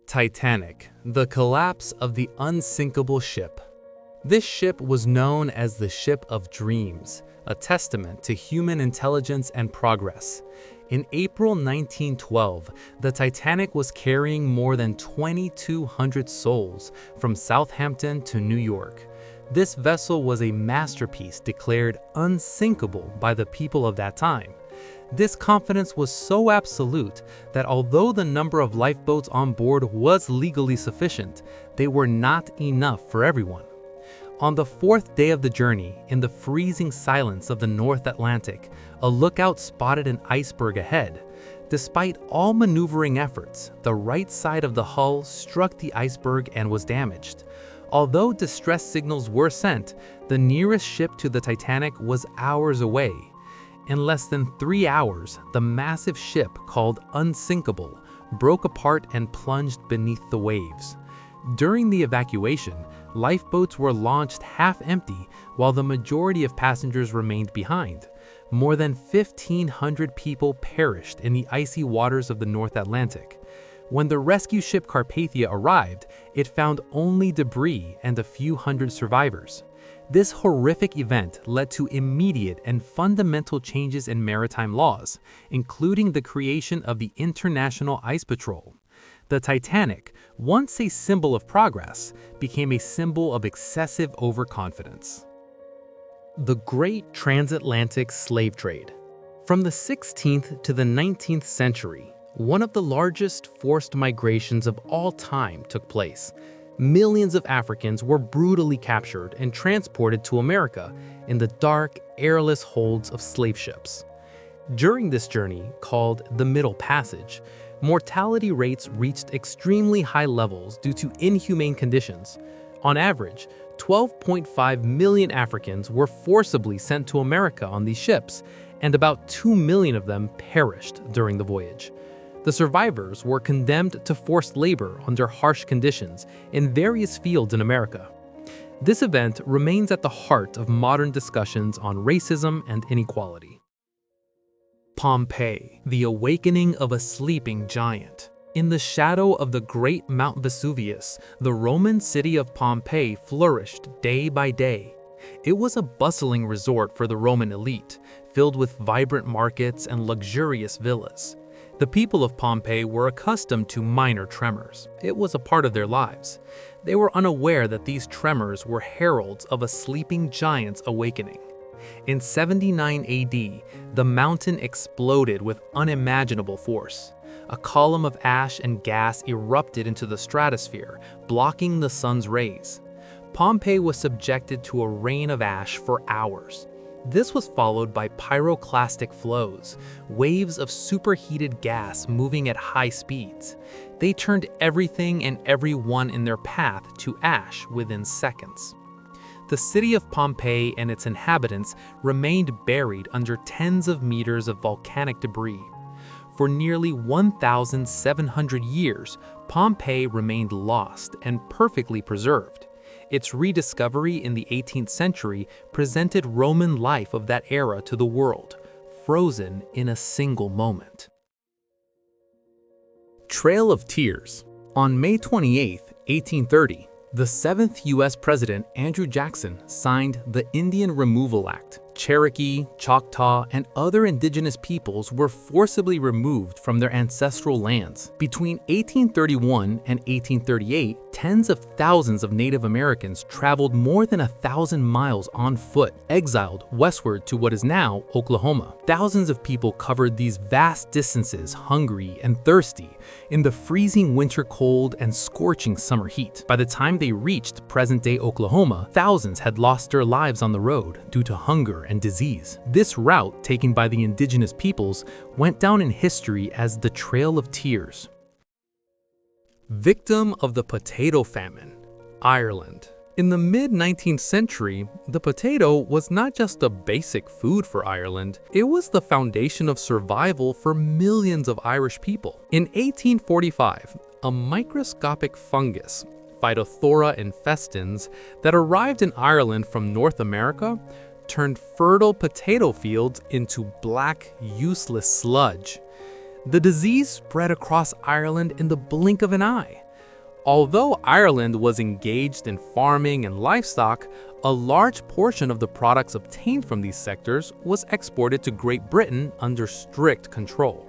Titanic, the collapse of the unsinkable ship. This ship was known as the Ship of Dreams, a testament to human intelligence and progress. In April 1912, the Titanic was carrying more than 2,200 souls from Southampton to New York. This vessel was a masterpiece declared unsinkable by the people of that time. This confidence was so absolute that although the number of lifeboats on board was legally sufficient, they were not enough for everyone. On the fourth day of the journey, in the freezing silence of the North Atlantic, a lookout spotted an iceberg ahead. Despite all maneuvering efforts, the right side of the hull struck the iceberg and was damaged. Although distress signals were sent, the nearest ship to the Titanic was hours away. In less than 3 hours, the massive ship called Unsinkable broke apart and plunged beneath the waves. During the evacuation, lifeboats were launched half-empty while the majority of passengers remained behind. More than 1,500 people perished in the icy waters of the North Atlantic. When the rescue ship Carpathia arrived, it found only debris and a few hundred survivors. This horrific event led to immediate and fundamental changes in maritime laws, including the creation of the International Ice Patrol. The Titanic, once a symbol of progress, became a symbol of excessive overconfidence. The Great Transatlantic Slave Trade. From the 16th to the 19th century, one of the largest forced migrations of all time took place. Millions of Africans were brutally captured and transported to America in the dark, airless holds of slave ships. During this journey, called the Middle Passage, mortality rates reached extremely high levels due to inhumane conditions. On average, 12.5 million Africans were forcibly sent to America on these ships, and about 2 million of them perished during the voyage. The survivors were condemned to forced labor under harsh conditions in various fields in America. This event remains at the heart of modern discussions on racism and inequality. Pompeii, the awakening of a sleeping giant. In the shadow of the great Mount Vesuvius, the Roman city of Pompeii flourished day by day. It was a bustling resort for the Roman elite, filled with vibrant markets and luxurious villas. The people of Pompeii were accustomed to minor tremors. It was a part of their lives. They were unaware that these tremors were heralds of a sleeping giant's awakening. In 79 AD, the mountain exploded with unimaginable force. A column of ash and gas erupted into the stratosphere, blocking the sun's rays. Pompeii was subjected to a rain of ash for hours. This was followed by pyroclastic flows, waves of superheated gas moving at high speeds. They turned everything and everyone in their path to ash within seconds. The city of Pompeii and its inhabitants remained buried under tens of meters of volcanic debris. For nearly 1,700 years, Pompeii remained lost and perfectly preserved. Its rediscovery in the 18th century presented Roman life of that era to the world, frozen in a single moment. Trail of Tears. On May 28, 1830, the 7th U.S. President Andrew Jackson signed the Indian Removal Act. Cherokee, Choctaw, and other indigenous peoples were forcibly removed from their ancestral lands. Between 1831 and 1838, tens of thousands of Native Americans traveled more than 1,000 miles on foot, exiled westward to what is now Oklahoma. Thousands of people covered these vast distances hungry and thirsty in the freezing winter cold and scorching summer heat. By the time they reached present-day Oklahoma, thousands had lost their lives on the road due to hunger and disease. This route, taken by the indigenous peoples, went down in history as the Trail of Tears. Victim of the potato famine, Ireland. In the mid-19th century, the potato was not just a basic food for Ireland, it was the foundation of survival for millions of Irish people. In 1845, a microscopic fungus, Phytophthora infestans, that arrived in Ireland from North America turned fertile potato fields into black, useless sludge. The disease spread across Ireland in the blink of an eye. Although Ireland was engaged in farming and livestock, a large portion of the products obtained from these sectors was exported to Great Britain under strict control.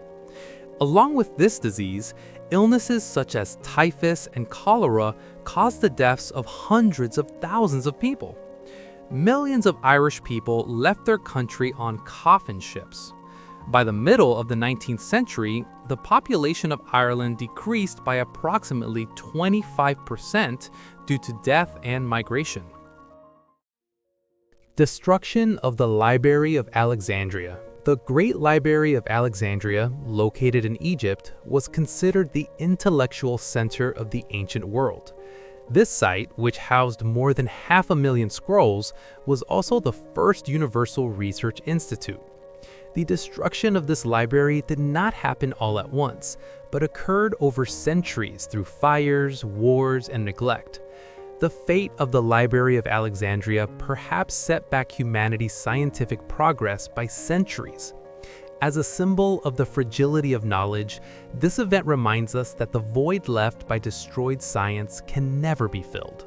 Along with this disease, illnesses such as typhus and cholera caused the deaths of hundreds of thousands of people. Millions of Irish people left their country on coffin ships. By the middle of the 19th century, the population of Ireland decreased by approximately 25% due to death and migration. Destruction of the Library of Alexandria. The Great Library of Alexandria, located in Egypt, was considered the intellectual center of the ancient world. This site, which housed more than 500,000 scrolls, was also the first universal research institute. The destruction of this library did not happen all at once, but occurred over centuries through fires, wars, and neglect. The fate of the Library of Alexandria perhaps set back humanity's scientific progress by centuries. As a symbol of the fragility of knowledge, this event reminds us that the void left by destroyed science can never be filled.